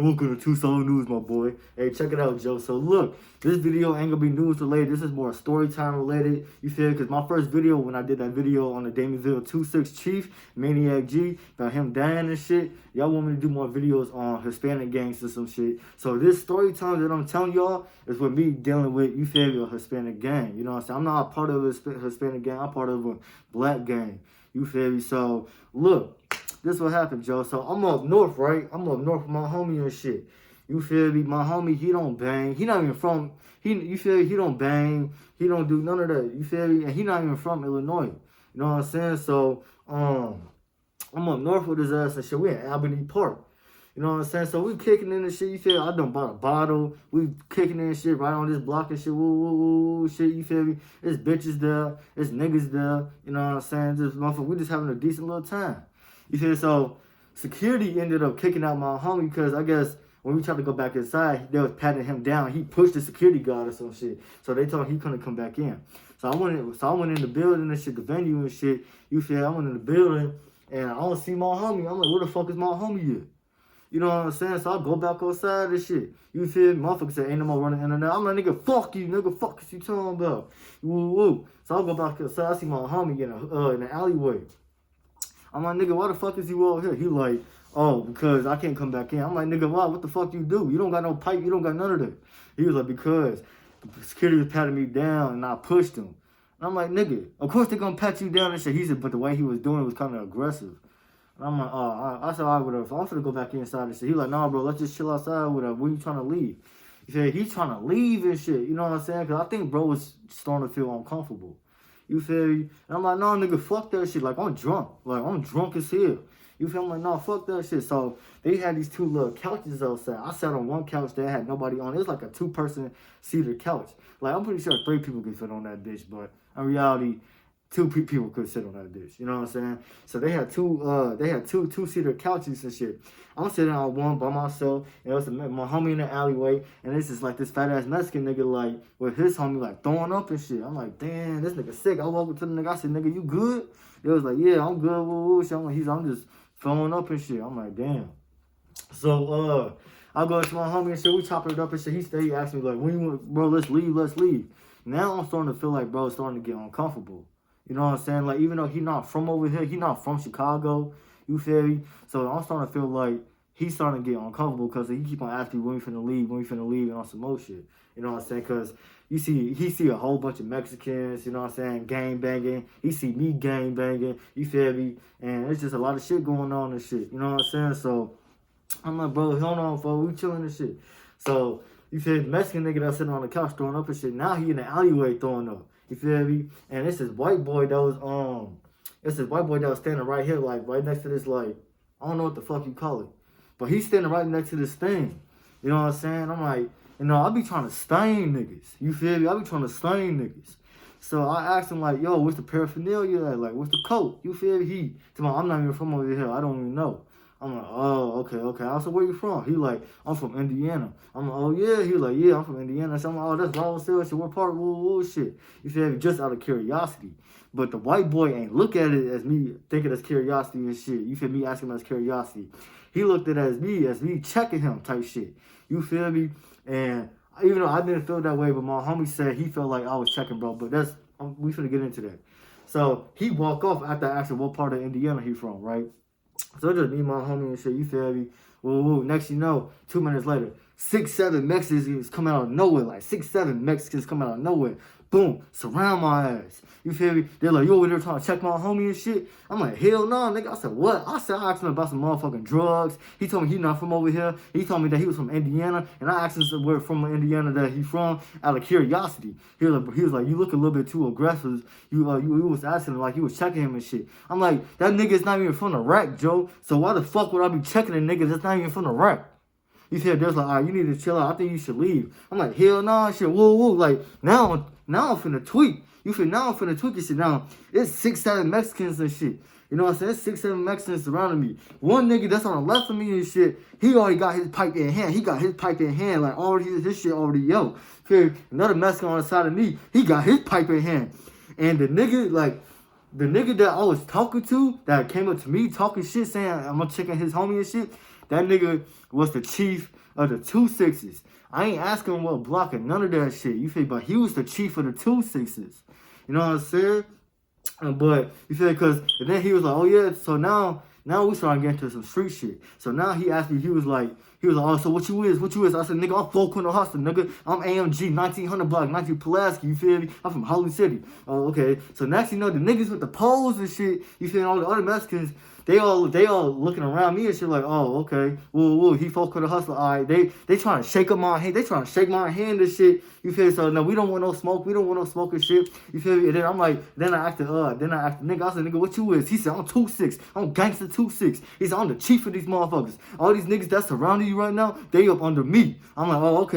Welcome to Two News, my boy. Hey, check it out, Joe. So look, this video ain't gonna be news related. This is more story time related. You feel? Because my first video, when I did that video on the Damienville 2-6 Chief, Maniac G, about him dying and shit, y'all want me to do more videos on Hispanic gangs or some shit. So this story time that I'm telling y'all is with me dealing with, you feel me, a Hispanic gang. You know what I'm saying? I'm not a part of a Hispanic gang. I'm part of a black gang. You feel me? So look. This what happened, Joe. So I'm up north, right? I'm up north with my homie and shit. You feel me? My homie, he don't bang. He not even from, you feel me? He don't bang. He don't do none of that. You feel me? And he not even from Illinois. You know what I'm saying? So, I'm up north with his ass and shit. We in Albany Park. You know what I'm saying? So we kicking in and shit. You feel me? I done bought a bottle. We kicking in shit right on this block and shit. Woo, woo, woo, woo, shit. You feel me? There's bitches there. There's niggas there. You know what I'm saying? This motherfucker, we just having a decent little time. You see, so security ended up kicking out my homie because I guess when we tried to go back inside, they was patting him down. He pushed the security guard or some shit. So they told him he couldn't come back in. So I went in the building and shit, the venue and shit. You feel? I went in the building and I don't see my homie. I'm like, where the fuck is my homie at? You know what I'm saying? So I go back outside and shit. You feel me? Motherfucker said, ain't no more running in and out. I'm like, nigga, fuck you, nigga. Fuck what you talking about? Woo, woo. So I go back outside. I see my homie in the alleyway. I'm like, nigga, why the fuck is you all here? He like, oh, because I can't come back in. I'm like, nigga, why? What the fuck you do? You don't got no pipe. You don't got none of that. He was like, because the security was patting me down and I pushed him. And I'm like, nigga, of course they're going to pat you down and shit. He said, but the way he was doing it was kind of aggressive. And I'm like, oh, I said, all right, whatever. So I'm finna go back inside and shit. He like, nah, bro, let's just chill outside, whatever. When you trying to leave? He said, he's trying to leave and shit. You know what I'm saying? Because I think bro was starting to feel uncomfortable. You feel me? And I'm like, no, nigga, fuck that shit. Like, I'm drunk. Like, I'm drunk as hell. You feel me? I'm like, no, fuck that shit. So, they had these two little couches outside. I sat on one couch that had nobody on. It was like a two-person seated couch. Like, I'm pretty sure 3 people could fit on that bitch, but in reality, 2 people could sit on that bitch. You know what I'm saying? So, they had two-seater couches and shit. I'm sitting on one by myself, and it was my homie in the alleyway, and this is like this fat-ass Mexican nigga, like, with his homie, like, throwing up and shit. I'm like, damn, this nigga sick. I walked up to the nigga, I said, nigga, you good? They was like, yeah, I'm good, woo, woo. So I'm just throwing up and shit. I'm like, damn. So, I go to my homie and shit, we chopping it up and shit. He stayed, asked me, like, when you want, bro, let's leave. Now I'm starting to feel like, bro, it's starting to get uncomfortable. You know what I'm saying? Like, even though he not from over here, he not from Chicago, you feel me? So I'm starting to feel like he's starting to get uncomfortable because he keep on asking me when we finna leave, and on some more shit. You know what I'm saying? Because he see a whole bunch of Mexicans, you know what I'm saying, gang banging. He see me gang banging, you feel me? And there's just a lot of shit going on and shit. You know what I'm saying? So I'm like, bro, hold on, folks, we chilling and shit. So you feel me? The Mexican nigga that's sitting on the couch throwing up and shit. Now he in the alleyway throwing up. You feel me? And it's this white boy that was standing right here, like right next to this, like, I don't know what the fuck you call it. But he's standing right next to this thing. You know what I'm saying? I'm like, you know, I be trying to stain niggas. You feel me? I be trying to stain niggas. So I asked him, like, yo, what's the paraphernalia at? Like, what's the coat? You feel me? I'm not even from over here. I don't even know. I'm like, oh, okay. I said, where you from? He like, I'm from Indiana. I'm like, oh, yeah. He like, yeah, I'm from Indiana. So I'm like, oh, that's Bible Sale shit. What part? Woo, shit. You feel me? Just out of curiosity. But the white boy ain't look at it as me thinking it's curiosity and shit. You feel me? Asking him as curiosity. He looked at it as me checking him type shit. You feel me? And even though I didn't feel that way, but my homie said he felt like I was checking, bro. But we finna get into that. So he walked off after I asked him what part of Indiana he from, right? So just me and my homie and shit, you feel me? Woo. Next you know, 2 minutes later, 6, 7 Mexicans coming out of nowhere. Like 6, 7 Mexicans coming out of nowhere. Boom, surround my ass. You feel me? They're like, you over there trying to check my homie and shit? I'm like, hell no, nigga. I said, what? I asked him about some motherfucking drugs. He told me he not from over here. He told me that he was from Indiana. And I asked him where from Indiana that he from out of curiosity. He was like, you look a little bit too aggressive. You was asking him like you was checking him and shit. I'm like, that nigga's not even from the rack, Joe. So why the fuck would I be checking a nigga that's not even from the rack? He said, there's like, all right, you need to chill out. I think you should leave. I'm like, hell nah, shit, woo. Like, now I'm finna tweak. You feel now I'm finna tweak this shit. Now, it's 6, 7 Mexicans and shit. You know what I'm saying? It's 6, 7 Mexicans surrounding me. One nigga that's on the left of me and shit, he already got his pipe in hand. Like, already, his shit already, yo. Okay, another Mexican on the side of me, he got his pipe in hand. And the nigga that I was talking to, that came up to me talking shit, saying I'm gonna check on his homie and shit, That nigga was the chief of the 2-6s. I ain't asking him what block or none of that shit. You feel me? But he was the chief of the 2-6s. You know what I'm saying? But you feel me? Because then he was like, oh yeah, so now we starting to get into some street shit. So now he asked me, he was like, oh, so what you is? I said, nigga, I'm Folk Corner Hustler, nigga. I'm AMG, 1900 block, 19 Pulaski, you feel me? I'm from Hollywood City. Oh, okay. So next you know, the niggas with the poles and shit, you feel me? All the other Mexicans, they all looking around me and shit like, oh, okay. Whoa, he Folk Corner Hustler. All right, they trying to shake up my hand. They trying to shake my hand and shit. You feel me? So no, we don't want no smoke. We don't want no smoke and shit. You feel me? And then I'm like, then I acted, nigga. I said, nigga, what you is? He said, I'm 2-6. I'm gangster 2-6. He said, I'm the chief of these motherfuckers. All these niggas that's surrounding you right now, they up under me. I'm like, oh,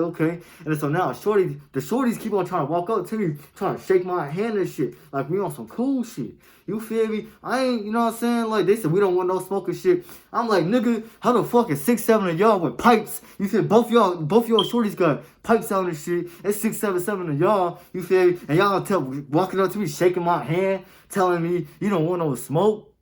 okay. And so now the shorties keep on trying to walk up to me, trying to shake my hand and shit. Like we on some cool shit. You feel me? I ain't, you know what I'm saying? Like they said, we don't want no smoking shit. I'm like, nigga, how the fuck is 6, 7 of y'all with pipes? You feel both y'all shorties got pipes out and shit. It's 6, 7, 7 of y'all. You feel me? And y'all walking up to me, shaking my hand, telling me you don't want no smoke.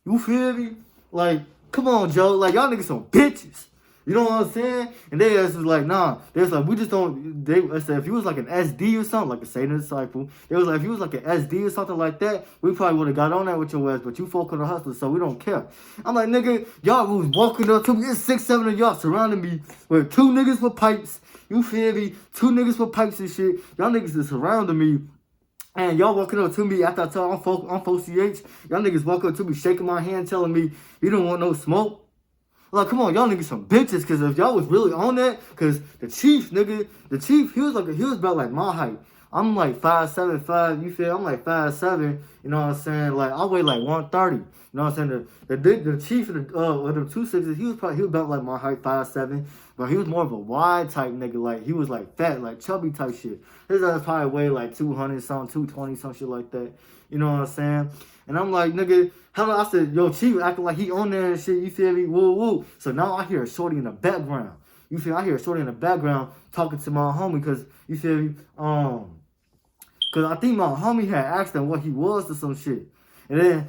You feel me? Like, come on, Joe. Like y'all niggas some bitches. You know what I'm saying? And they was like, nah. They was like, we just don't. They said if you was like an SD or something, like a Satan disciple, they was like, if you was like an SD or something like that, we probably would have got on that with your ass. But you Folk Corner Hustler, so we don't care. I'm like, nigga, y'all was walking up to me. It's 6, 7 of y'all surrounding me with 2 niggas with pipes. You feel me? 2 niggas with pipes and shit. Y'all niggas is surrounding me. And y'all walking up to me after I tell I'm 4CH. Y'all niggas walking up to me, shaking my hand, telling me you don't want no smoke. Like, come on, y'all niggas some bitches, because if y'all was really on that, because the chief, he was about like my height. I'm like 5'7", 5, you feel? I'm like 5'7", you know what I'm saying? Like, I weigh like 130, you know what I'm saying? The chief of the 2-6s, he was about like my height, 5'7", but he was more of a wide type nigga, like, he was like fat, like chubby type shit. His ass probably weighed like 200 something, 220, some shit like that, you know what I'm saying? And I'm like, nigga, I said, yo, chief acting like he on there and shit, you feel me? Woo. So now I hear a shorty in the background. You feel me? I hear a shorty in the background talking to my homie, because, you feel me? Because I think my homie had asked him what he was or some shit. And then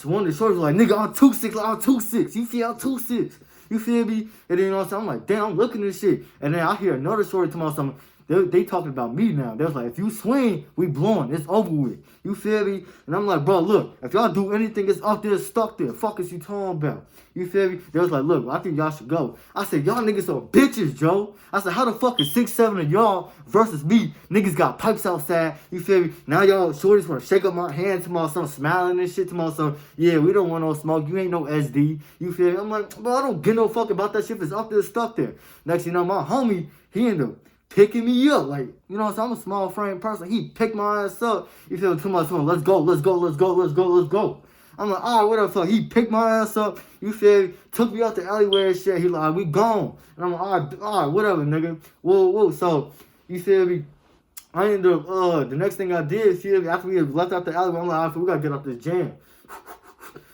one of the shorties was like, nigga, I'm 2-6, like, I'm 2-6. You feel? I'm 2-6. You feel me? And then, you know what I'm saying? I'm like, damn, I'm looking at this shit. And then I hear another shorty talking about something. They talking about me now. They was like, if you swing, we blowing. It's over with. You feel me? And I'm like, bro, look, if y'all do anything that's up there, stuck there, fuck is you talking about? You feel me? They was like, look, I think y'all should go. I said, y'all niggas are bitches, Joe. I said, how the fuck is 6, 7 of y'all versus me? Niggas got pipes outside. You feel me? Now y'all shorties want to shake up my hand to my son, smiling and shit to my son. Yeah, we don't want no smoke. You ain't no SD. You feel me? I'm like, bro, I don't give no fuck about that shit if it's up there, stuck there. Next, you know, my homie, he ended up picking me up, like, you know what I'm saying? I'm a small frame person. He picked my ass up. You feel me? To my son, let's go. I'm like, all right, what the fuck? He picked my ass up. You feel me? Took me out the alleyway and shit. He like, we gone. And I'm like, all right, whatever, nigga. Whoa. So, you feel me? I ended up, the next thing I did, feel me? After we had left out the alleyway, I'm like, all right, we gotta get out this jam.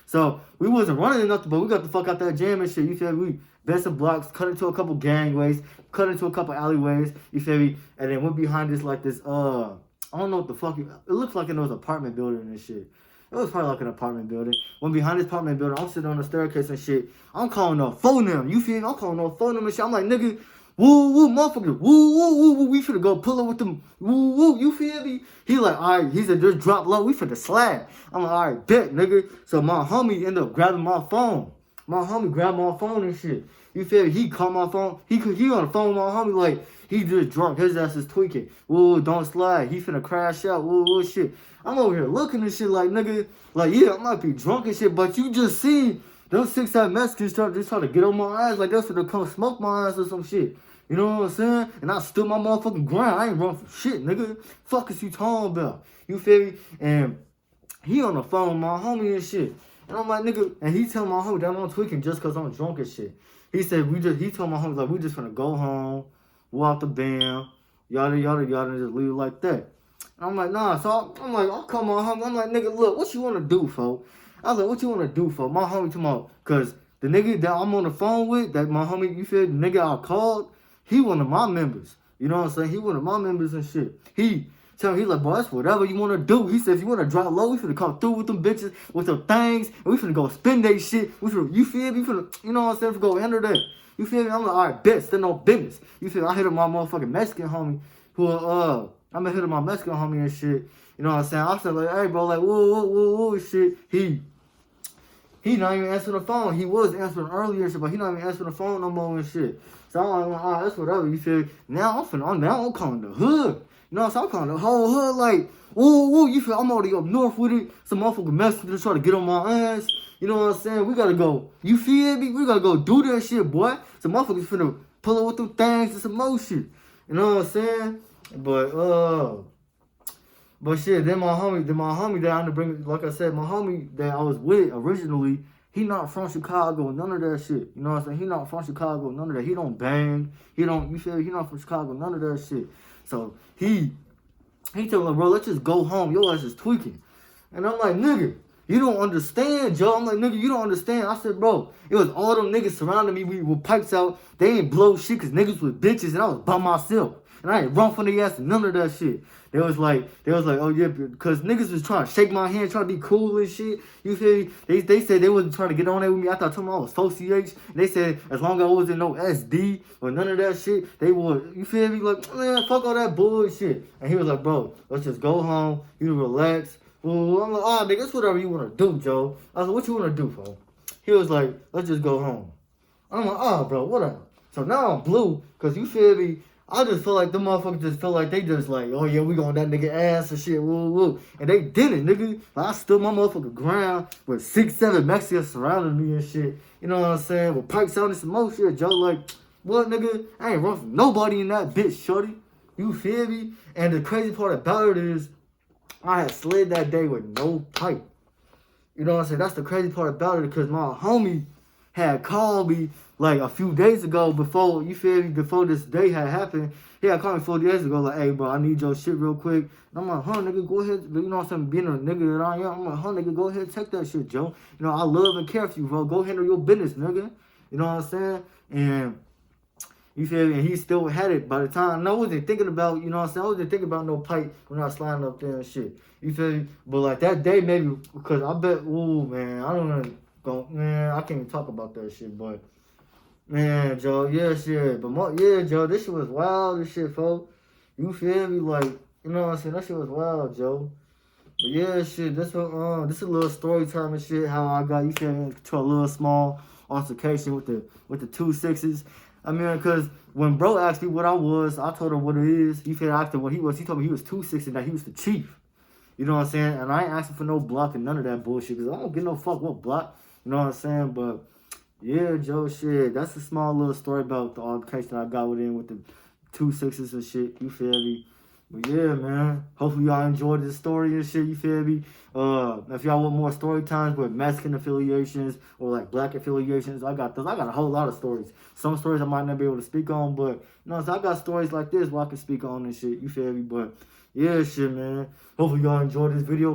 So, we wasn't running nothing, but we got the fuck out that jam and shit. You feel me? We bent some blocks, cut into a couple gangways, cut into a couple alleyways, you feel me? And then went behind this, like this, I don't know what the fuck, it looks like it was an apartment building and shit. It was probably like an apartment building. Went behind this apartment building, I'm sitting on the staircase and shit. I'm calling up phone them, you feel me? I'm calling up phone them and shit. I'm like, nigga, woo, motherfucker, woo, we finna go pull up with them, woo, you feel me? He like, all right, he said, just drop low, we finna slide. I'm like, all right, bet, nigga. So my homie ended up grabbing my phone. My homie grabbed my phone and shit. You feel me? He called my phone. He on the phone with my homie like, he just drunk. His ass is tweaking. Woo, don't slide. He finna crash out. Woo, shit. I'm over here looking at shit like, nigga, like, yeah, I might be drunk and shit, but you just see those 6'5" Mexicans try to get on my ass like they're finna come smoke my ass or some shit. You know what I'm saying? And I stood my motherfucking ground. I ain't run from shit, nigga. Fuck is you talking about? You feel me? And he on the phone with my homie and shit. And I'm like, nigga, and he telling my homie that I'm tweaking just because I'm drunk and shit. He said, he told my homie, like, we just finna go home, walk the bam, yada, and just leave it like that. And I'm like, nah, so I'm like, I'll call my homie. I'm like, nigga, look, what you want to do, folks? I was like, what you want to do, folks? My homie tomorrow, because the nigga that I'm on the phone with, that my homie, you feel, the nigga I called, he one of my members. You know what I'm saying? He one of my members and shit. He Tell him, he's like, bro, that's whatever you want to do. He said, if you want to drop low, we finna come through with them bitches, with some things, and we finna go spend that shit. We finna, you feel me? We finna, you know what I'm saying? We go handle that. You feel me? I'm like, all right, bet, still no business. You feel me? I hit up my motherfucking Mexican homie, who, I'm gonna hit up my Mexican homie and shit. You know what I'm saying? I said, like, hey, bro, like, whoa, shit. He not even answering the phone. He was answering earlier and shit, but he not even answering the phone no more and shit. So I'm like, all right, that's whatever, you feel me? Now I'm calling the hood. You know what I'm saying? I'm calling the whole hood, like, whoa, you feel, I'm already up north with it. Some motherfucking messengers try to get on my ass. You know what I'm saying? We gotta go, you feel me? We gotta go do that shit, boy. Some motherfuckers finna pull up with them things and some more shit. You know what I'm saying? But shit, then my homie that I had to bring, like I said, my homie that I was with originally, he not from Chicago, none of that shit. You know what I'm saying? He not from Chicago, none of that. He don't bang. He don't, you feel me? He not from Chicago, none of that shit. So he told me, bro, let's just go home. Your ass is tweaking. And I'm like, nigga, you don't understand, Joe. I'm like, nigga, you don't understand. I said, bro, it was all them niggas surrounding me with pipes out. They ain't blow shit because niggas was bitches and I was by myself. And I ain't run from the ass and none of that shit. They was like, oh yeah, because niggas was trying to shake my hand, trying to be cool and shit. You feel me? They said they wasn't trying to get on there with me. I thought I was 4CH. They said as long as I wasn't no SD or none of that shit, they would, you feel me? Like, man, fuck all that bullshit. And he was like, bro, let's just go home. You relax. Well, I'm like, oh, nigga, that's whatever you want to do, Joe. I was like, what you want to do, bro? He was like, let's just go home. I'm like, oh, bro, whatever. So now I'm blue, because you feel me? I just feel like the motherfuckers just feel like they just like, oh yeah, we going that nigga ass and shit, woo. And they didn't, nigga. Like, I stood my motherfucking ground with 6-7 Mexicans surrounding me and shit. You know what I'm saying? With pipes out and some more shit, Joe. Like, what, nigga? I ain't run from nobody in that bitch, shorty. You feel me? And the crazy part about it is, I had slid that day with no pipe. You know what I'm saying? That's the crazy part about it, because my homie had called me like a few days ago before, you feel me, before this day had happened. He had called me 4 days ago like, hey, bro, I need your shit real quick. And I'm like, huh, nigga, go ahead. You know what I'm saying? Being a nigga that I am, I'm like, huh, nigga, go ahead, take that shit, Joe. You know, I love and care for you, bro. Go handle your business, nigga. You know what I'm saying? And you feel me? And he still had it by the time. And I wasn't thinking about, you know what I'm saying? I wasn't thinking about no pipe when I was sliding up there and shit. You feel me? But like that day, maybe, because I bet, ooh, man, I don't know. Man, I can't even talk about that shit, but man, Joe, yeah, shit. But yeah, Joe, this shit was wild, this shit, folks. You feel me? Like, you know what I'm saying? That shit was wild, Joe. But yeah, shit, this is a little story time and shit, how I got, you feel me, to a little small altercation with the 2-6s. I mean, because when bro asked me what I was, I told him what it is. You feel me? I asked him what he was. He told me he was 2-6 and that he was the chief. You know what I'm saying? And I ain't asking for no block and none of that bullshit, because I don't give no fuck what block. You know what I'm saying? But yeah, Joe, shit, that's a small little story about the altercation I got with the 2-6s and shit. You feel me? But yeah, man. Hopefully y'all enjoyed this story and shit. You feel me? If y'all want more story times with Mexican affiliations or like black affiliations, I got those. I got a whole lot of stories. Some stories I might not be able to speak on, but you know, so I got stories like this where I can speak on and shit. You feel me? But yeah, shit, man. Hopefully y'all enjoyed this video.